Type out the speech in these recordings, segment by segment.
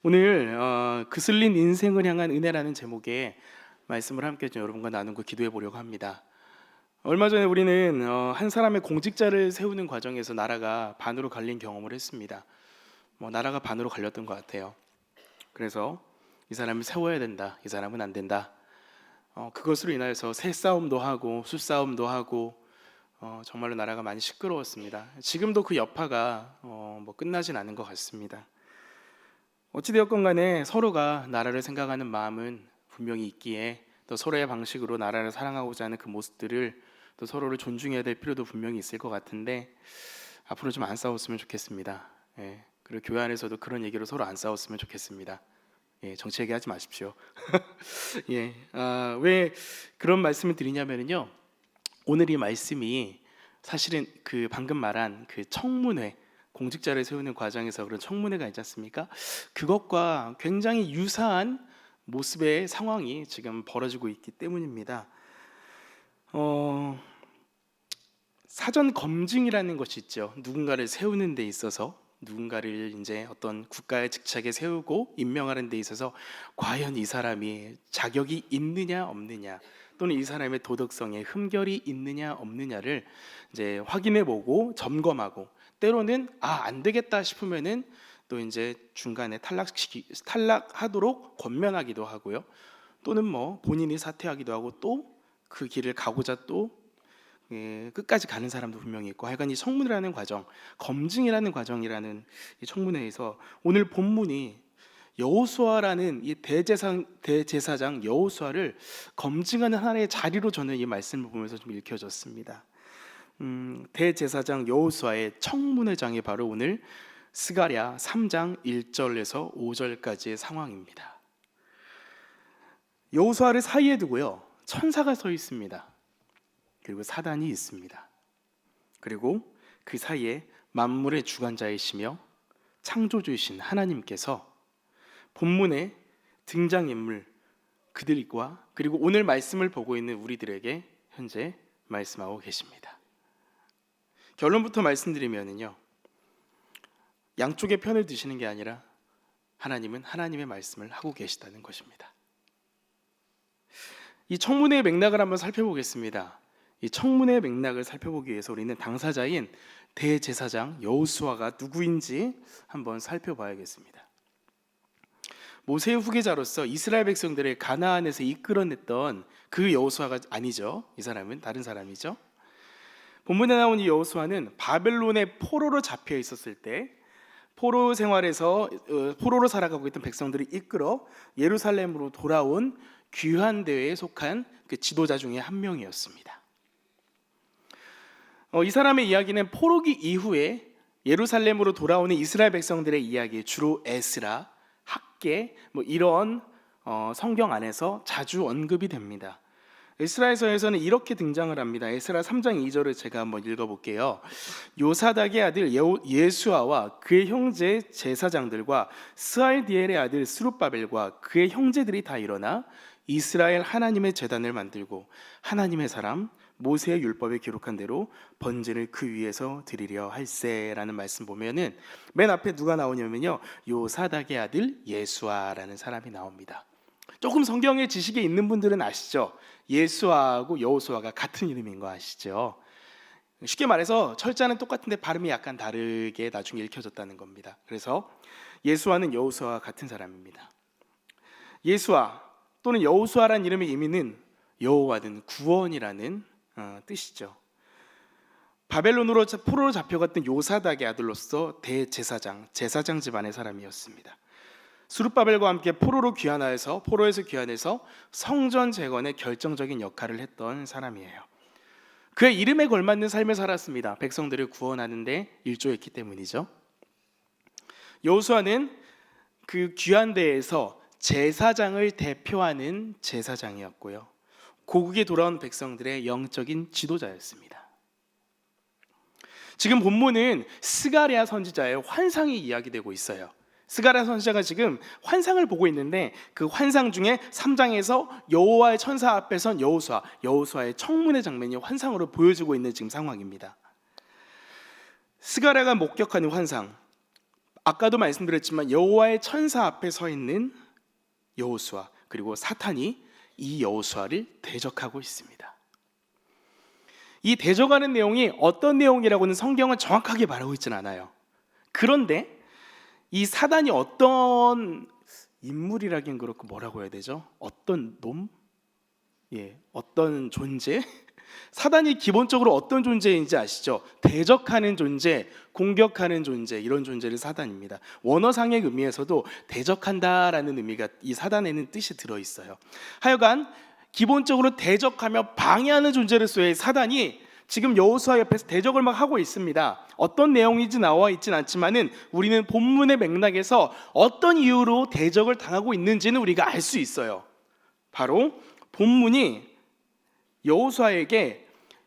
오늘 그슬린 인생을 향한 은혜라는 제목의 말씀을 함께 좀 여러분과 나누고 기도해 보려고 합니다. 얼마 전에 우리는 한 사람의 공직자를 세우는 과정에서 나라가 반으로 갈린 경험을 했습니다. 나라가 반으로 갈렸던 것 같아요. 그래서 이 사람을 세워야 된다, 이 사람은 안 된다. 그것으로 인하여서 새싸움도 하고 숫싸움도 하고 정말로 나라가 많이 시끄러웠습니다. 지금도 그 여파가 끝나진 않은 것 같습니다. 어찌되었건 간에 서로가 나라를 생각하는 마음은 분명히 있기에 또 서로의 방식으로 나라를 사랑하고자 하는 그 모습들을 또 서로를 존중해야 될 필요도 분명히 있을 것 같은데 앞으로 좀 안 싸웠으면 좋겠습니다. 그리고 교회 안에서도 그런 얘기로 서로 안 싸웠으면 좋겠습니다. 정치 얘기하지 마십시오. 왜 그런 말씀을 드리냐면요, 오늘 이 말씀이 사실은 그 방금 말한 그 청문회, 공직자를 세우는 과정에서 그런 청문회가 있지 않습니까? 그것과 굉장히 유사한 모습의 상황이 지금 벌어지고 있기 때문입니다. 사전 검증이라는 것이 있죠. 누군가를 세우는 데 있어서, 누군가를 이제 어떤 국가의 직책에 세우고 임명하는 데 있어서 과연 이 사람이 자격이 있느냐 없느냐, 또는 이 사람의 도덕성에 흠결이 있느냐 없느냐를 이제 확인해보고 점검하고, 때로는 안 되겠다 싶으면은 또 이제 중간에 탈락하도록 권면하기도 하고요. 또는 본인이 사퇴하기도 하고 또 그 길을 가고자 또 끝까지 가는 사람도 분명히 있고, 하여간 이 청문회라는 과정, 검증이라는 과정이라는 이 청문회에서 오늘 본문이 여호수아라는 이 대제사장 여호수아를 검증하는 하나의 자리로 저는 이 말씀을 보면서 좀 읽혀졌습니다. 대제사장 여호수아의 청문회장이 바로 오늘 스가랴 3장 1절에서 5절까지의 상황입니다. 여호수아를 사이에 두고요, 천사가 서 있습니다. 그리고 사단이 있습니다. 그리고 그 사이에 만물의 주관자이시며 창조주이신 하나님께서 본문의 등장인물 그들과 그리고 오늘 말씀을 보고 있는 우리들에게 현재 말씀하고 계십니다. 결론부터 말씀드리면요, 양쪽의 편을 드시는 게 아니라 하나님은 하나님의 말씀을 하고 계시다는 것입니다. 이 청문회의 맥락을 한번 살펴보겠습니다. 이 청문회의 맥락을 살펴보기 위해서 우리는 당사자인 대제사장 여호수아가 누구인지 한번 살펴봐야겠습니다. 모세의 후계자로서 이스라엘 백성들을 가나안에서 이끌어냈던 그 여호수아가 아니죠. 이 사람은 다른 사람이죠. 본문에 나온 이 여호수아는 바벨론의 포로로 잡혀 있었을 때 포로 생활에서 포로로 살아가고 있던 백성들을 이끌어 예루살렘으로 돌아온 귀환 대회에 속한 그 지도자 중에 한 명이었습니다. 이 사람의 이야기는 포로기 이후에 예루살렘으로 돌아오는 이스라엘 백성들의 이야기, 주로 에스라, 학개 이런 성경 안에서 자주 언급이 됩니다. 에스라서에서는 이렇게 등장을 합니다. 에스라 3장 2절을 제가 한번 읽어볼게요. 요사닥의 아들 예수아와 그의 형제 제사장들과 스알디엘의 아들 스룹바벨과 그의 형제들이 다 일어나 이스라엘 하나님의 제단을 만들고 하나님의 사람 모세의 율법에 기록한 대로 번제를 그 위에서 드리려 할세라는 말씀 보면은 맨 앞에 누가 나오냐면요, 요사닥의 아들 예수아라는 사람이 나옵니다. 조금 성경의 지식이 있는 분들은 아시죠? 예수아하고 여호수아가 같은 이름인 거 아시죠? 쉽게 말해서 철자는 똑같은데 발음이 약간 다르게 나중에 읽혀졌다는 겁니다. 그래서 예수아는 여호수아와 같은 사람입니다. 예수아 또는 여호수아라는 이름의 의미는 여호와는 구원이라는 뜻이죠. 바벨론으로 포로로 잡혀갔던 요사닥의 아들로서 대제사장, 제사장 집안의 사람이었습니다. 스룹바벨과 함께 포로에서 귀환해서 성전 재건의 결정적인 역할을 했던 사람이에요. 그의 이름에 걸맞는 삶을 살았습니다. 백성들을 구원하는 데 일조했기 때문이죠. 여호수아는 그 귀환대에서 제사장을 대표하는 제사장이었고요, 고국에 돌아온 백성들의 영적인 지도자였습니다. 지금 본문은 스가랴 선지자의 환상이 이야기되고 있어요. 스가랴 선지자가 지금 환상을 보고 있는데 그 환상 중에 3장에서 여호와의 천사 앞에 선 여호수아의 청문회 장면이 환상으로 보여지고 있는 지금 상황입니다. 스가랴가 목격하는 환상, 아까도 말씀드렸지만 여호와의 천사 앞에 서 있는 여호수아, 그리고 사탄이 이 여호수아를 대적하고 있습니다. 이 대적하는 내용이 어떤 내용이라고는 성경은 정확하게 말하고 있지는 않아요. 그런데 이 사단이 어떤 인물이라긴 그렇고 뭐라고 해야 되죠? 어떤 놈? 어떤 존재? 사단이 기본적으로 어떤 존재인지 아시죠? 대적하는 존재, 공격하는 존재, 이런 존재를 사단입니다. 원어상의 의미에서도 대적한다라는 의미가 이 사단에는 뜻이 들어있어요. 하여간 기본적으로 대적하며 방해하는 존재로서의 사단이 지금 여호수아 옆에서 대적을 막 하고 있습니다. 어떤 내용인지 나와 있진 않지만은 우리는 본문의 맥락에서 어떤 이유로 대적을 당하고 있는지는 우리가 알 수 있어요. 바로 본문이 여호수아에게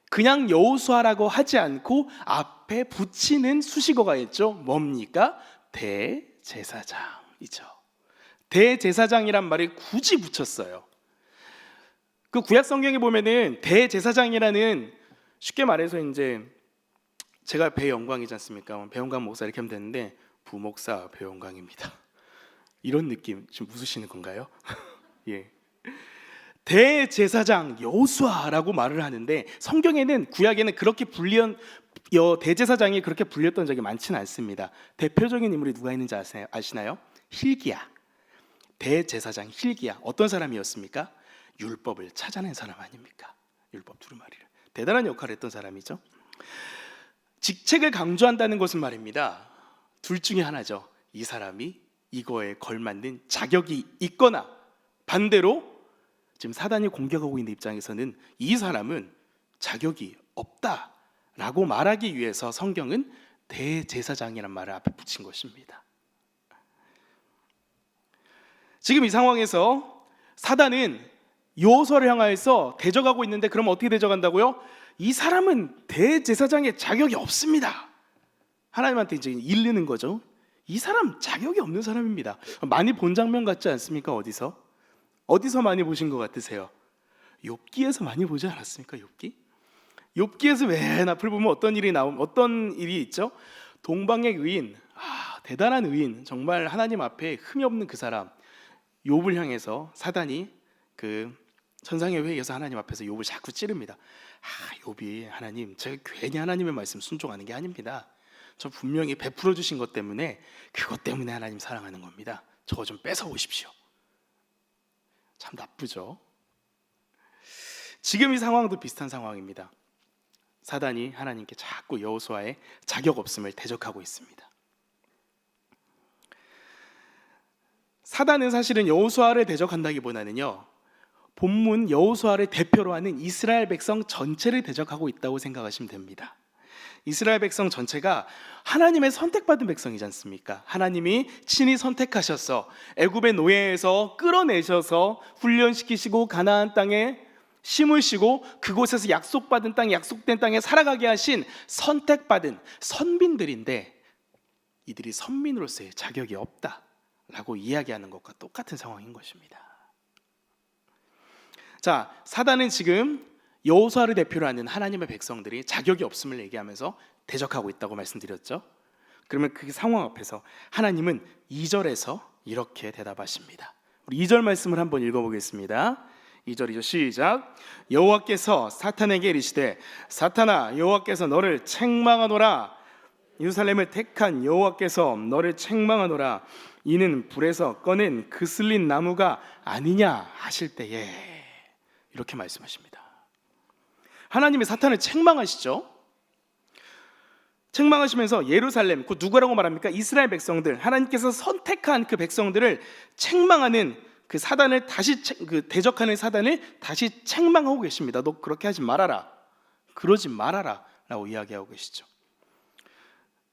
그냥 여호수아라고 하지 않고 앞에 붙이는 수식어가 있죠. 뭡니까? 대제사장이죠. 대제사장이란 말을 굳이 붙였어요. 그 구약 성경에 보면은 대제사장이라는, 쉽게 말해서 이제 제가 배영광이지 않습니까? 배영광 목사 이렇게 하면 되는데 부목사 배영광입니다. 이런 느낌 지금 웃으시는 건가요? 예. 대제사장 여호수아라고 말을 하는데 성경에는, 구약에는 그렇게 대제사장이 그렇게 불렸던 적이 많지는 않습니다. 대표적인 인물이 누가 있는지 아시나요? hil기야. 대제사장 hil기야 어떤 사람이었습니까? 율법을 찾아낸 사람 아닙니까? 율법 두루마리를 대단한 역할을 했던 사람이죠. 직책을 강조한다는 것은 말입니다, 둘 중에 하나죠. 이 사람이 이거에 걸맞는 자격이 있거나, 반대로 지금 사단이 공격하고 있는 입장에서는 이 사람은 자격이 없다라고 말하기 위해서 성경은 대제사장이란 말을 앞에 붙인 것입니다. 지금 이 상황에서 사단은 여호수아를 향하여서 대적하고 있는데, 그럼 어떻게 대적한다고요? 이 사람은 대제사장의 자격이 없습니다. 하나님한테 이제 이르는 거죠. 이 사람 자격이 없는 사람입니다. 많이 본 장면 같지 않습니까? 어디서 많이 보신 것 같으세요? 욥기에서 많이 보지 않았습니까? 욥기에서 맨 앞을 보면 어떤 일이 있죠? 동방의 의인, 대단한 의인, 정말 하나님 앞에 흠이 없는 그 사람 욥을 향해서 사단이 그 천상의 회의에서 하나님 앞에서 욥을 자꾸 찌릅니다. 욥이, 하나님, 제가 괜히 하나님의 말씀 순종하는 게 아닙니다. 저 분명히 베풀어 주신 것 때문에, 그것 때문에 하나님 사랑하는 겁니다. 저거 좀 뺏어 오십시오. 참 나쁘죠. 지금 이 상황도 비슷한 상황입니다. 사단이 하나님께 자꾸 여호수아의 자격 없음을 대적하고 있습니다. 사단은 사실은 여호수아를 대적한다기보다는요, 본문 여호수아를 대표로 하는 이스라엘 백성 전체를 대적하고 있다고 생각하시면 됩니다. 이스라엘 백성 전체가 하나님의 선택받은 백성이지 않습니까? 하나님이 친히 선택하셔서 애굽의 노예에서 끌어내셔서 훈련시키시고 가나안 땅에 심으시고 그곳에서 약속받은 땅, 약속된 땅에 살아가게 하신 선택받은 선민들인데, 이들이 선민으로서의 자격이 없다라고 이야기하는 것과 똑같은 상황인 것입니다. 자, 사단은 지금 여호수아를 대표로 하는 하나님의 백성들이 자격이 없음을 얘기하면서 대적하고 있다고 말씀드렸죠. 그러면 그 상황 앞에서 하나님은 2절에서 이렇게 대답하십니다. 우리 2절 말씀을 한번 읽어보겠습니다. 2절이죠. 시작. 여호와께서 사탄에게 이르시되, 사탄아, 여호와께서 너를 책망하노라. 예루살렘을 택한 여호와께서 너를 책망하노라. 이는 불에서 꺼낸 그슬린 나무가 아니냐 하실 때에, 이렇게 말씀하십니다. 하나님이 사탄을 책망하시죠. 책망하시면서 예루살렘, 그 누구라고 말합니까? 이스라엘 백성들, 하나님께서 선택한 그 백성들을 책망하는 그 사단을 대적하는 사단을 다시 책망하고 계십니다. 너 그렇게 하지 말아라, 그러지 말아라 라고 이야기하고 계시죠.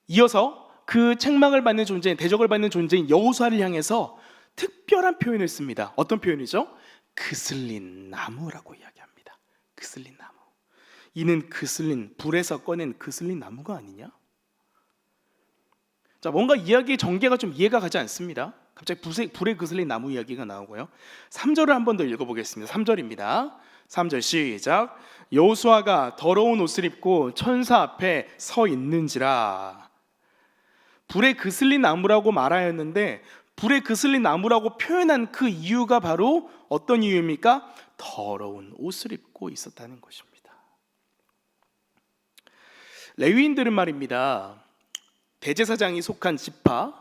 이어서 그 책망을 받는 존재인, 대적을 받는 존재인 여호수아를 향해서 특별한 표현을 씁니다. 어떤 표현이죠? 그슬린 나무라고 이야기합니다. 그슬린 나무. 이는 불에서 꺼낸 그슬린 나무가 아니냐? 자, 뭔가 이야기의 전개가 좀 이해가 가지 않습니다. 갑자기 불에 그슬린 나무 이야기가 나오고요. 3절을 한 번 더 읽어보겠습니다. 3절입니다. 3절 시작. 여호수아가 더러운 옷을 입고 천사 앞에 서 있는지라. 불에 그슬린 나무라고 말하였는데 불에 그슬린 나무라고 표현한 그 이유가 바로 어떤 이유입니까? 더러운 옷을 입고 있었다는 것입니다. 레위인들은 말입니다, 대제사장이 속한 지파,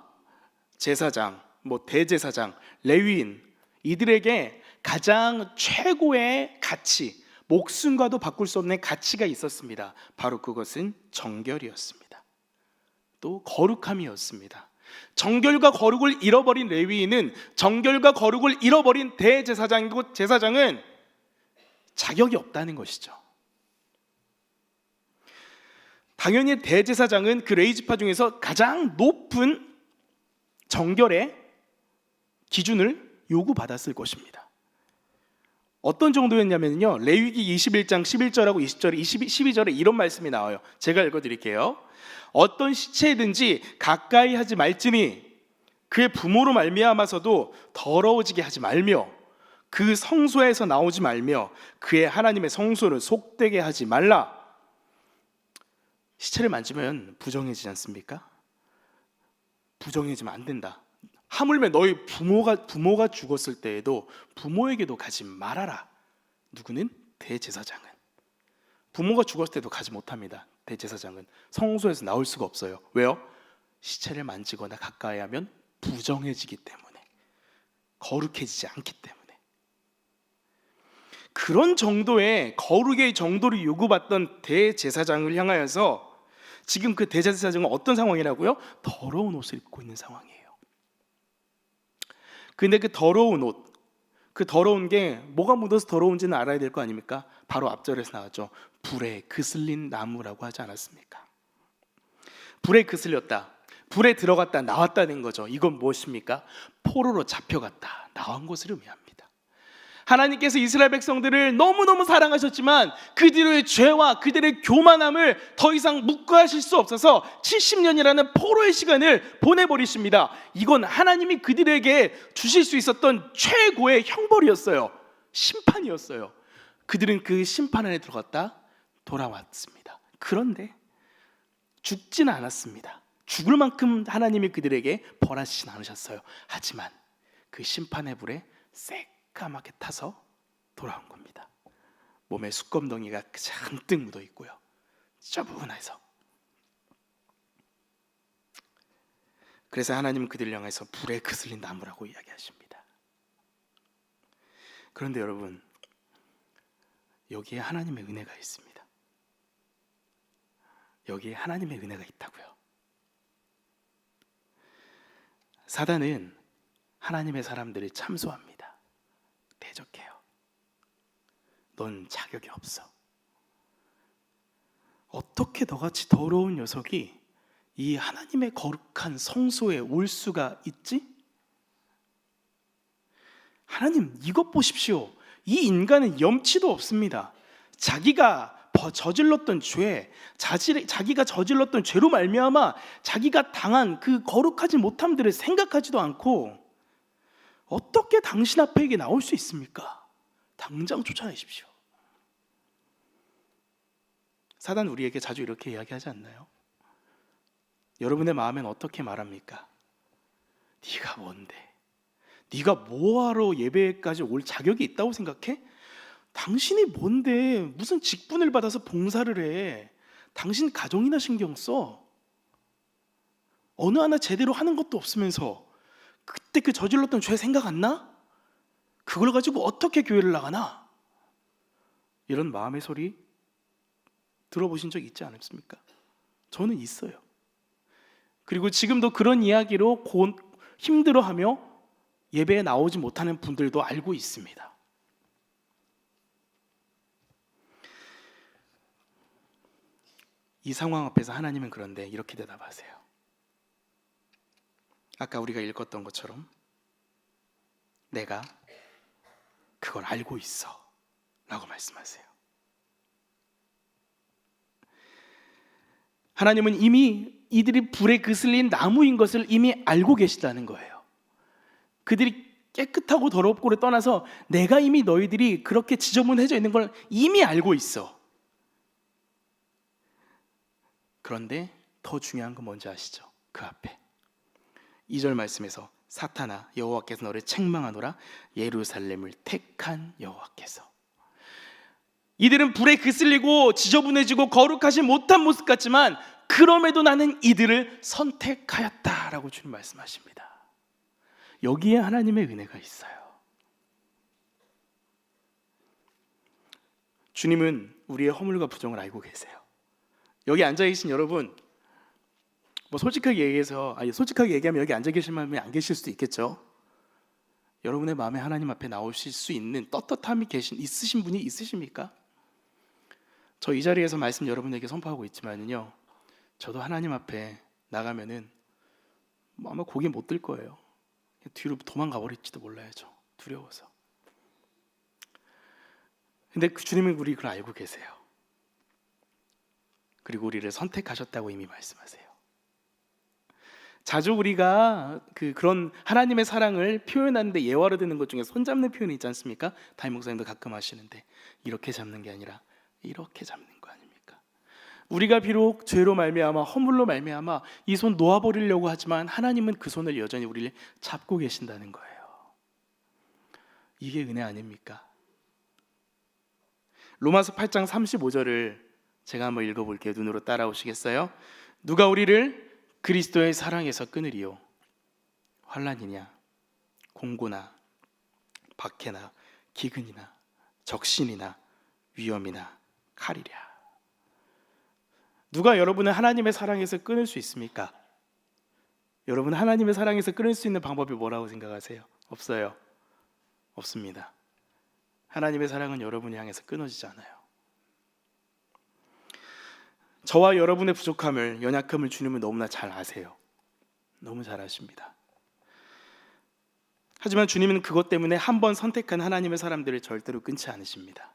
제사장, 대제사장, 레위인, 이들에게 가장 최고의 가치, 목숨과도 바꿀 수 없는 가치가 있었습니다. 바로 그것은 정결이었습니다. 또 거룩함이었습니다. 정결과 거룩을 잃어버린 레위인은, 정결과 거룩을 잃어버린 대제사장이고 제사장은 자격이 없다는 것이죠. 당연히 대제사장은 그 레위 지파 중에서 가장 높은 정결의 기준을 요구받았을 것입니다. 어떤 정도였냐면요, 레위기 21장 11절하고 20절에 12절에 이런 말씀이 나와요. 제가 읽어드릴게요. 어떤 시체든지 가까이 하지 말지니 그의 부모로 말미암아서도 더러워지게 하지 말며 그 성소에서 나오지 말며 그의 하나님의 성소를 속되게 하지 말라. 시체를 만지면 부정해지지 않습니까? 부정해지면 안 된다. 하물며 너희 부모가 죽었을 때에도 부모에게도 가지 말아라. 누구는? 대제사장은. 부모가 죽었을 때도 가지 못합니다. 대제사장은 성소에서 나올 수가 없어요. 왜요? 시체를 만지거나 가까이 하면 부정해지기 때문에, 거룩해지지 않기 때문에. 그런 정도의 거룩의 정도를 요구받던 대제사장을 향하여서 지금 그 대제사장은 어떤 상황이라고요? 더러운 옷을 입고 있는 상황이에요. 근데 그 더러운 옷, 그 더러운 게 뭐가 묻어서 더러운지는 알아야 될 거 아닙니까? 바로 앞절에서 나왔죠. 불에 그슬린 나무라고 하지 않았습니까? 불에 그슬렸다, 불에 들어갔다 나왔다는 거죠. 이건 무엇입니까? 포로로 잡혀갔다 나온 것을 의미합니다. 하나님께서 이스라엘 백성들을 너무너무 사랑하셨지만 그들의 죄와 그들의 교만함을 더 이상 묵과하실 수 없어서 70년이라는 포로의 시간을 보내버리십니다. 이건 하나님이 그들에게 주실 수 있었던 최고의 형벌이었어요. 심판이었어요. 그들은 그 심판 안에 들어갔다 돌아왔습니다. 그런데 죽지는 않았습니다. 죽을 만큼 하나님이 그들에게 벌하시진 않으셨어요. 하지만 그 심판의 불에 새까맣게 타서 돌아온 겁니다. 몸에 수검덩이가 잔뜩 묻어 있고요, 저분해서. 그래서 하나님은 그들을 향해서 불에 그슬린 나무라고 이야기하십니다. 그런데 여러분, 여기에 하나님의 은혜가 있습니다. 여기에 하나님의 은혜가 있다고요. 사단은 하나님의 사람들을 참소합니다. 대적해요. 넌 자격이 없어. 어떻게 너같이 더러운 녀석이 이 하나님의 거룩한 성소에 올 수가 있지? 하나님, 이것 보십시오. 이 인간은 염치도 없습니다. 자기가 저질렀던 죄, 자기가 저질렀던 죄로 말미암아 자기가 당한 그 거룩하지 못함들을 생각하지도 않고 어떻게 당신 앞에 이게 나올 수 있습니까? 당장 쫓아내십시오. 사단 우리에게 자주 이렇게 이야기하지 않나요? 여러분의 마음엔 어떻게 말합니까? 네가 뭔데? 네가 뭐하러 예배까지 올 자격이 있다고 생각해? 당신이 뭔데 무슨 직분을 받아서 봉사를 해? 당신 가정이나 신경 써? 어느 하나 제대로 하는 것도 없으면서 그때 그 저질렀던 죄 생각 안 나? 그걸 가지고 어떻게 교회를 나가나? 이런 마음의 소리 들어보신 적 있지 않습니까? 저는 있어요. 그리고 지금도 그런 이야기로 힘들어하며 예배에 나오지 못하는 분들도 알고 있습니다. 이 상황 앞에서 하나님은 그런데 이렇게 대답하세요. 아까 우리가 읽었던 것처럼 내가 그걸 알고 있어 라고 말씀하세요. 하나님은 이미 이들이 불에 그슬린 나무인 것을 이미 알고 계시다는 거예요. 그들이 깨끗하고 더럽고를 떠나서 내가 이미 너희들이 그렇게 지저분해져 있는 걸 이미 알고 있어. 그런데 더 중요한 건 뭔지 아시죠? 그 앞에 2절 말씀에서 사탄아 여호와께서 너를 책망하노라 예루살렘을 택한 여호와께서. 이들은 불에 그슬리고 지저분해지고 거룩하지 못한 모습 같지만 그럼에도 나는 이들을 선택하였다라고 주님 말씀하십니다. 여기에 하나님의 은혜가 있어요. 주님은 우리의 허물과 부정을 알고 계세요. 여기 앉아 계신 여러분, 솔직하게 얘기하면 여기 앉아 계신 분이 안 계실 수도 있겠죠. 여러분의 마음에 하나님 앞에 나오실 수 있는 떳떳함이 있으신 분이 있으십니까? 저 이 자리에서 말씀 여러분에게 선포하고 있지만요, 저도 하나님 앞에 나가면은 아마 고개 못 들 거예요. 뒤로 도망가 버릴지도 몰라요. 저 두려워서. 근데 주님은 우리 그걸 알고 계세요. 그리고 우리를 선택하셨다고 이미 말씀하세요. 자주 우리가 그런 하나님의 사랑을 표현하는데 예화로 드는 것 중에 손잡는 표현이 있지 않습니까? 담임 목사님도 가끔 하시는데, 이렇게 잡는 게 아니라 이렇게 잡는 거 아닙니까? 우리가 비록 죄로 말미암아 허물로 말미암아 이 손 놓아버리려고 하지만 하나님은 그 손을 여전히 우리를 잡고 계신다는 거예요. 이게 은혜 아닙니까? 로마서 8장 35절을 제가 한번 읽어볼게요. 눈으로 따라오시겠어요? 누가 우리를 그리스도의 사랑에서 끊으리요? 환난이냐 공고나 박해나 기근이나 적신이나 위험이나 칼이랴. 누가 여러분을 하나님의 사랑에서 끊을 수 있습니까? 여러분 하나님의 사랑에서 끊을 수 있는 방법이 뭐라고 생각하세요? 없어요. 없습니다. 하나님의 사랑은 여러분을 향해서 끊어지지 않아요. 저와 여러분의 부족함을, 연약함을 주님은 너무나 잘 아세요. 너무 잘 아십니다. 하지만 주님은 그것 때문에 한 번 선택한 하나님의 사람들을 절대로 끊지 않으십니다.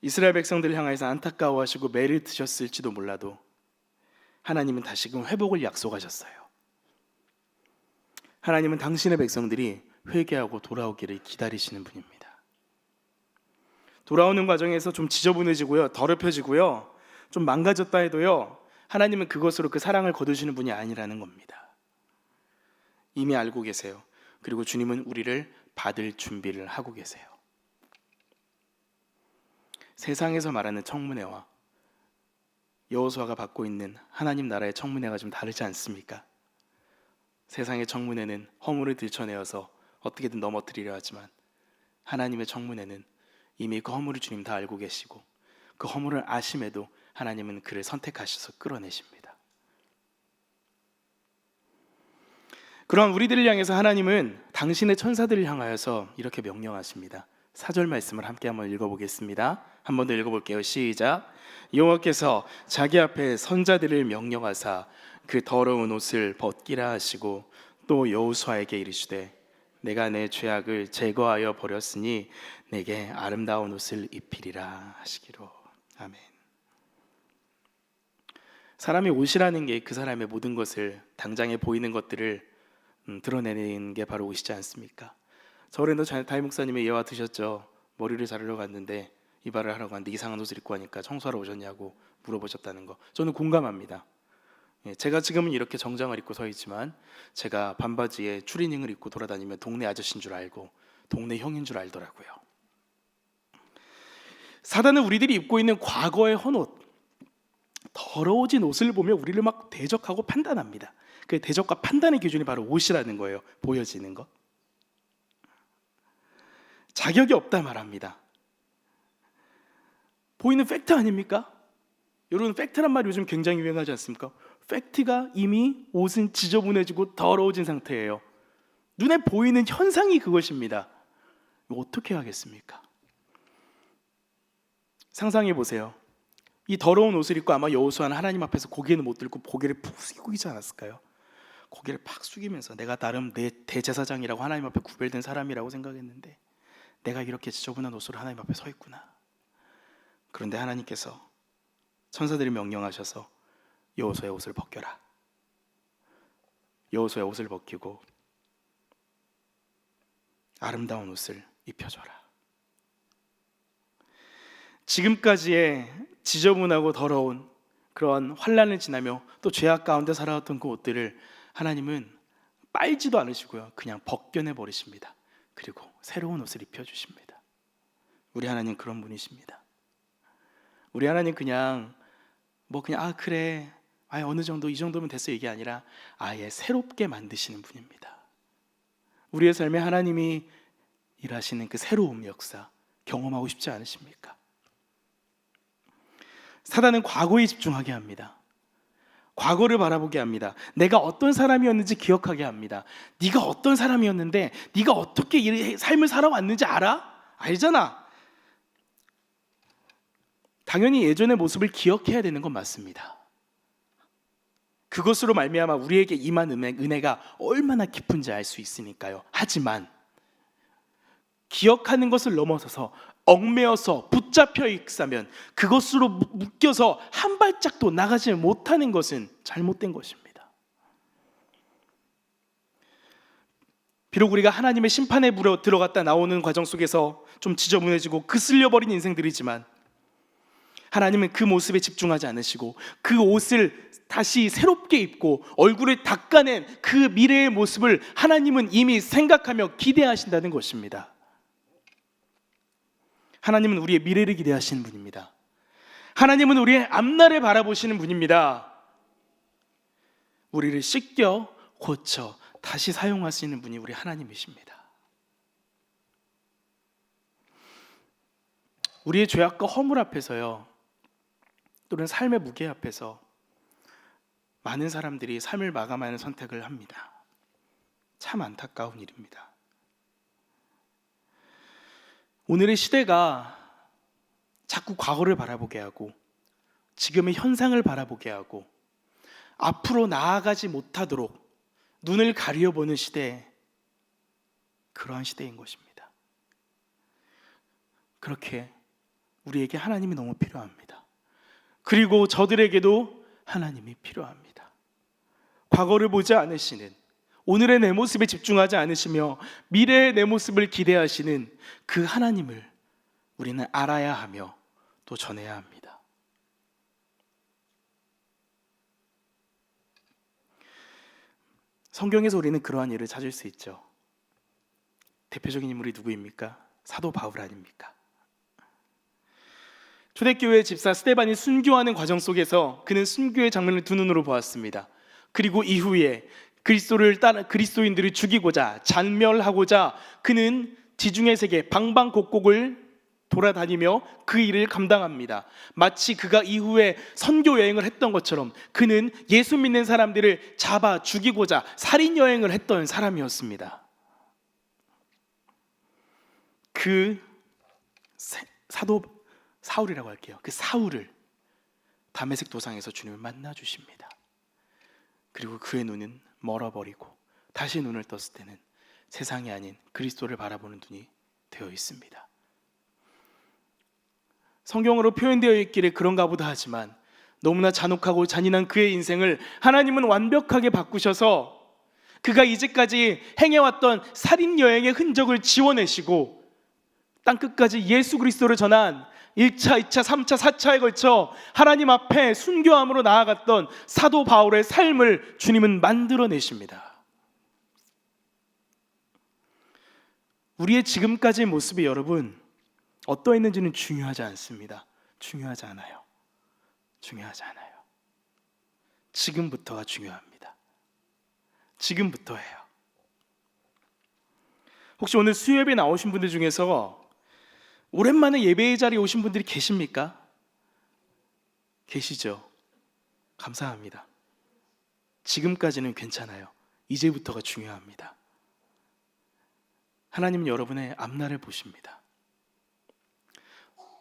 이스라엘 백성들을 향해서 안타까워하시고 매를 드셨을지도 몰라도 하나님은 다시금 회복을 약속하셨어요. 하나님은 당신의 백성들이 회개하고 돌아오기를 기다리시는 분입니다. 돌아오는 과정에서 좀 지저분해지고요, 더럽혀지고요, 좀 망가졌다 해도요, 하나님은 그것으로 그 사랑을 거두시는 분이 아니라는 겁니다. 이미 알고 계세요. 그리고 주님은 우리를 받을 준비를 하고 계세요. 세상에서 말하는 청문회와 여호수아가 받고 있는 하나님 나라의 청문회가 좀 다르지 않습니까? 세상의 청문회는 허물을 들춰내어서 어떻게든 넘어뜨리려 하지만 하나님의 청문회는 이미 그 허물을 주님 다 알고 계시고 그 허물을 아심에도 하나님은 그를 선택하셔서 끌어내십니다. 그러한 우리들을 향해서 하나님은 당신의 천사들을 향하여서 이렇게 명령하십니다. 4절 말씀을 함께 한번 읽어보겠습니다. 한 번 더 읽어볼게요. 시작. 여호와께서 자기 앞에 선자들을 명령하사 그 더러운 옷을 벗기라 하시고 또 여호수아에게 이르시되 내가 내 죄악을 제거하여 버렸으니 내게 아름다운 옷을 입히리라 하시기로. 아멘. 사람의 옷이라는 게 그 사람의 모든 것을, 당장에 보이는 것들을 드러내는 게 바로 옷이지 않습니까? 저번에도 담임 목사님의 예화 드셨죠. 머리를 자르러 갔는데 이발을 하러 갔는데 이상한 옷을 입고 하니까 청소하러 오셨냐고 물어보셨다는 거, 저는 공감합니다. 제가 지금은 이렇게 정장을 입고 서 있지만 제가 반바지에 추리닝을 입고 돌아다니면 동네 아저씨인 줄 알고 동네 형인 줄 알더라고요. 사단은 우리들이 입고 있는 과거의 헌옷, 더러워진 옷을 보며 우리를 막 대적하고 판단합니다. 그 대적과 판단의 기준이 바로 옷이라는 거예요. 보여지는 것. 자격이 없다 말합니다. 보이는 팩트 아닙니까? 여러분, 팩트란 말이 요즘 굉장히 유행하지 않습니까? 팩트가 이미 옷은 지저분해지고 더러워진 상태예요. 눈에 보이는 현상이 그것입니다. 이거 어떻게 하겠습니까? 상상해 보세요. 이 더러운 옷을 입고 아마 여호수아는 하나님 앞에서 고개는 못 들고 고개를 푹 숙이고 있지 않았을까요? 고개를 팍 숙이면서 내가 나름 내 대제사장이라고 하나님 앞에 구별된 사람이라고 생각했는데 내가 이렇게 지저분한 옷으로 하나님 앞에 서 있구나. 그런데 하나님께서 천사들이 명령하셔서 여호수아의 옷을 벗겨라. 여호수아의 옷을 벗기고 아름다운 옷을 입혀줘라. 지금까지의 지저분하고 더러운 그런 환난을 지나며 또 죄악 가운데 살아왔던 그 옷들을 하나님은 빨지도 않으시고요, 그냥 벗겨내 버리십니다. 그리고 새로운 옷을 입혀주십니다. 우리 하나님 그런 분이십니다. 우리 하나님 그냥 그래, 어느 정도 이 정도면 됐어, 이게 아니라 아예 새롭게 만드시는 분입니다. 우리의 삶에 하나님이 일하시는 그 새로움 역사 경험하고 싶지 않으십니까? 사단은 과거에 집중하게 합니다. 과거를 바라보게 합니다. 내가 어떤 사람이었는지 기억하게 합니다. 네가 어떤 사람이었는데 네가 어떻게 이 삶을 살아왔는지 알아? 알잖아. 당연히 예전의 모습을 기억해야 되는 건 맞습니다. 그것으로 말미암아 우리에게 임한 은혜가 얼마나 깊은지 알 수 있으니까요. 하지만 기억하는 것을 넘어서서 얽매여서 붙잡혀 있다면, 그것으로 묶여서 한 발짝도 나가지 못하는 것은 잘못된 것입니다. 비록 우리가 하나님의 심판에 들어갔다 나오는 과정 속에서 좀 지저분해지고 그슬려버린 인생들이지만, 하나님은 그 모습에 집중하지 않으시고 그 옷을 다시 새롭게 입고 얼굴을 닦아낸 그 미래의 모습을 하나님은 이미 생각하며 기대하신다는 것입니다. 하나님은 우리의 미래를 기대하시는 분입니다. 하나님은 우리의 앞날을 바라보시는 분입니다. 우리를 씻겨 고쳐 다시 사용할 수 있는 분이 우리 하나님이십니다. 우리의 죄악과 허물 앞에서요, 또는 삶의 무게 앞에서 많은 사람들이 삶을 마감하는 선택을 합니다. 참 안타까운 일입니다. 오늘의 시대가 자꾸 과거를 바라보게 하고 지금의 현상을 바라보게 하고 앞으로 나아가지 못하도록 눈을 가려보는 시대, 그러한 시대인 것입니다. 그렇게 우리에게 하나님이 너무 필요합니다. 그리고 저들에게도 하나님이 필요합니다. 과거를 보지 않으시는, 오늘의 내 모습에 집중하지 않으시며 미래의 내 모습을 기대하시는 그 하나님을 우리는 알아야 하며 또 전해야 합니다. 성경에서 우리는 그러한 일을 찾을 수 있죠. 대표적인 인물이 누구입니까? 사도 바울 아닙니까? 초대교회 집사 스데반이 순교하는 과정 속에서 그는 순교의 장면을 두 눈으로 보았습니다. 그리고 이후에 그리스도인들을 죽이고자, 잔멸하고자 그는 지중해 세계 방방곡곡을 돌아다니며 그 일을 감당합니다. 마치 그가 이후에 선교 여행을 했던 것처럼 그는 예수 믿는 사람들을 잡아 죽이고자 살인 여행을 했던 사람이었습니다. 그 사도 사울이라고 할게요. 그 사울을 다메섹 도상에서 주님을 만나 주십니다. 그리고 그의 눈은 멀어버리고 다시 눈을 떴을 때는 세상이 아닌 그리스도를 바라보는 눈이 되어 있습니다. 성경으로 표현되어 있기를 그런가 보다 하지만 너무나 잔혹하고 잔인한 그의 인생을 하나님은 완벽하게 바꾸셔서 그가 이제까지 행해왔던 살인 여행의 흔적을 지워내시고 땅끝까지 예수 그리스도를 전한 1차, 2차, 3차, 4차에 걸쳐 하나님 앞에 순교함으로 나아갔던 사도 바울의 삶을 주님은 만들어내십니다. 우리의 지금까지의 모습이 여러분 어떠했는지는 중요하지 않습니다. 중요하지 않아요. 중요하지 않아요. 지금부터가 중요합니다. 지금부터예요. 혹시 오늘 수요예배 나오신 분들 중에서 오랜만에 예배의 자리에 오신 분들이 계십니까? 계시죠? 감사합니다. 지금까지는 괜찮아요. 이제부터가 중요합니다. 하나님은 여러분의 앞날을 보십니다.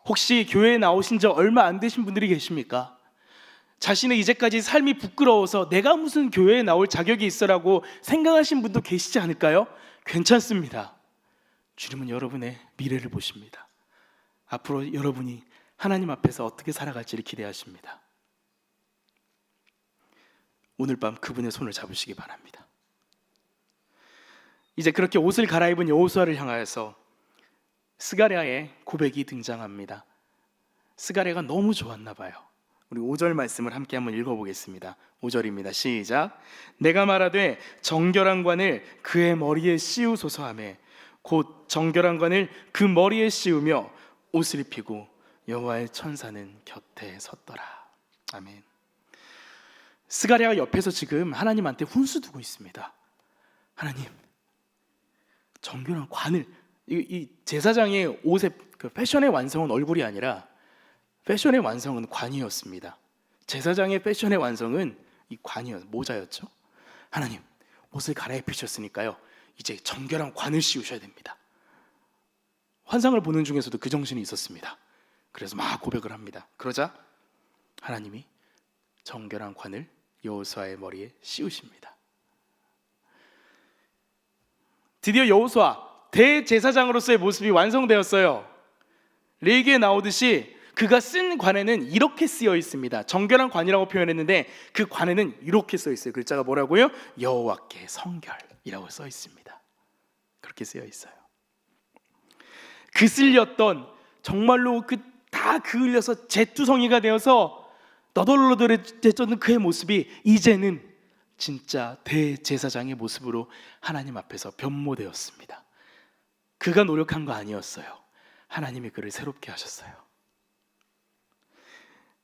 혹시 교회에 나오신 지 얼마 안 되신 분들이 계십니까? 자신의 이제까지 삶이 부끄러워서 내가 무슨 교회에 나올 자격이 있어라고 생각하신 분도 계시지 않을까요? 괜찮습니다. 주님은 여러분의 미래를 보십니다. 앞으로 여러분이 하나님 앞에서 어떻게 살아갈지를 기대하십니다. 오늘 밤 그분의 손을 잡으시기 바랍니다. 이제 그렇게 옷을 갈아입은 여호수아를 향하여서 스가랴의 고백이 등장합니다. 스가랴가 너무 좋았나 봐요. 우리 5절 말씀을 함께 한번 읽어보겠습니다. 5절입니다. 시작. 내가 말하되 정결한 관을 그의 머리에 씌우소서 하매 곧 정결한 관을 그 머리에 씌우며 옷을 입히고 여호와의 천사는 곁에 섰더라. 아멘. 스가랴가 옆에서 지금 하나님한테 훈수 두고 있습니다. 하나님, 정결한 관을, 이 제사장의 옷의 그 패션의 완성은 얼굴이 아니라 패션의 완성은 관이었습니다. 제사장의 패션의 완성은 이 모자였죠. 하나님, 옷을 갈아입히셨으니까요, 이제 정결한 관을 씌우셔야 됩니다. 환상을 보는 중에서도 그 정신이 있었습니다. 그래서 막 고백을 합니다. 그러자 하나님이 정결한 관을 여호수아의 머리에 씌우십니다. 드디어 여호수아 대제사장으로서의 모습이 완성되었어요. 레위기에 나오듯이 그가 쓴 관에는 이렇게 쓰여 있습니다. 정결한 관이라고 표현했는데 그 관에는 이렇게 써 있어요. 글자가 뭐라고요? 여호와께 성결이라고 써 있습니다. 그렇게 쓰여 있어요. 그슬렸던, 정말로 다 그을려서 잿두성이가 되어서 너덜너덜해졌던 그의 모습이 이제는 진짜 대제사장의 모습으로 하나님 앞에서 변모되었습니다. 그가 노력한 거 아니었어요. 하나님이 그를 새롭게 하셨어요.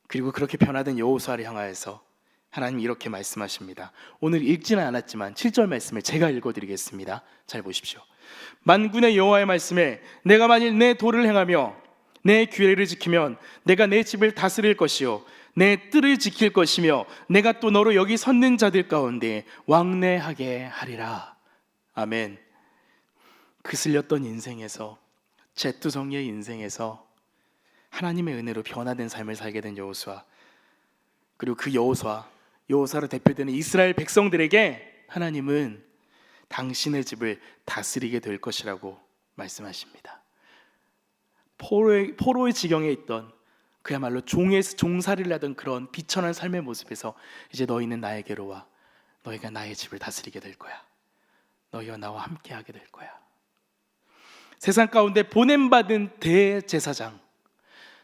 그리고 그렇게 변화된 여호수아를 향하여서 하나님이 이렇게 말씀하십니다. 오늘 읽지는 않았지만 7절 말씀을 제가 읽어드리겠습니다. 잘 보십시오. 만군의 여호와의 말씀에 내가 만일 내 도를 행하며 내 규례를 지키면 내가 내 집을 다스릴 것이요 내 뜰을 지킬 것이며 내가 또 너로 여기 섰는 자들 가운데 왕래하게 하리라. 아멘. 그슬렸던 인생에서, 잿두성이의 인생에서 하나님의 은혜로 변화된 삶을 살게 된 여호수아, 그리고 그 여호수아로 대표되는 이스라엘 백성들에게 하나님은 당신의 집을 다스리게 될 것이라고 말씀하십니다. 포로의 지경에 있던, 그야말로 종살이를 하던 그런 비천한 삶의 모습에서 이제 너희는 나에게로 와, 너희가 나의 집을 다스리게 될 거야, 너희와 나와 함께 하게 될 거야. 세상 가운데 보냄받은 대제사장,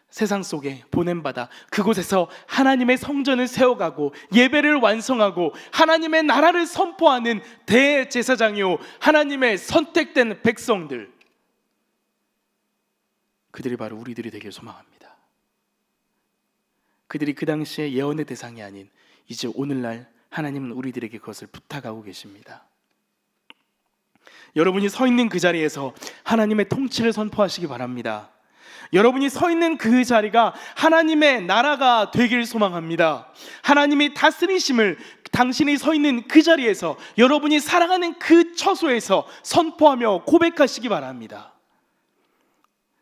세상 속에 보냄받아 그곳에서 하나님의 성전을 세워가고 예배를 완성하고 하나님의 나라를 선포하는 대제사장이요 하나님의 선택된 백성들, 그들이 바로 우리들이 되길 소망합니다. 그들이 그 당시에 예언의 대상이 아닌 이제 오늘날 하나님은 우리들에게 그것을 부탁하고 계십니다. 여러분이 서 있는 그 자리에서 하나님의 통치를 선포하시기 바랍니다. 여러분이 서 있는 그 자리가 하나님의 나라가 되길 소망합니다. 하나님이 다스리심을 당신이 서 있는 그 자리에서, 여러분이 살아가는 그 처소에서 선포하며 고백하시기 바랍니다.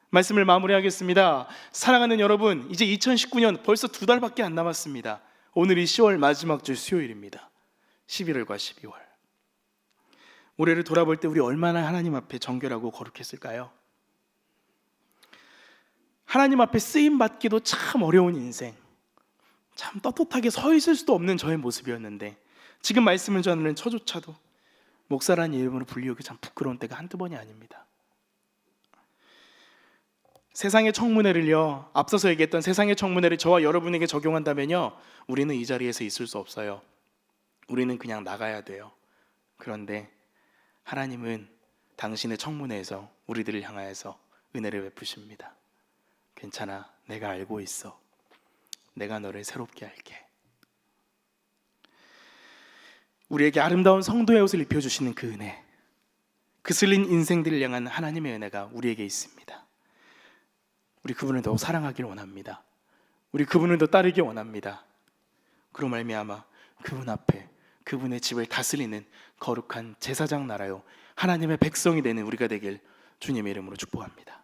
말씀을 마무리하겠습니다. 사랑하는 여러분, 이제 2019년 벌써 2달밖에 안 남았습니다. 오늘이 10월 마지막 주 수요일입니다. 11월과 12월. 올해를 돌아볼 때 우리 얼마나 하나님 앞에 정결하고 거룩했을까요? 하나님 앞에 쓰임받기도 참 어려운 인생, 참 떳떳하게 서 있을 수도 없는 저의 모습이었는데, 지금 말씀을 전하는 저조차도 목사라는 이름으로 불리우기 참 부끄러운 때가 한두 번이 아닙니다. 세상의 청문회를요, 앞서서 얘기했던 세상의 청문회를 저와 여러분에게 적용한다면요, 우리는 이 자리에서 있을 수 없어요. 우리는 그냥 나가야 돼요. 그런데 하나님은 당신의 청문회에서 우리들을 향하여서 은혜를 베푸십니다. 괜찮아, 내가 알고 있어. 내가 너를 새롭게 할게. 우리에게 아름다운 성도의 옷을 입혀주시는 그 은혜, 그슬린 인생들을 향한 하나님의 은혜가 우리에게 있습니다. 우리 그분을 더 사랑하길 원합니다. 우리 그분을 더 따르기 원합니다. 그로 말미암아 그분 앞에 그분의 집을 다스리는 거룩한 제사장 나라요 하나님의 백성이 되는 우리가 되길 주님의 이름으로 축복합니다.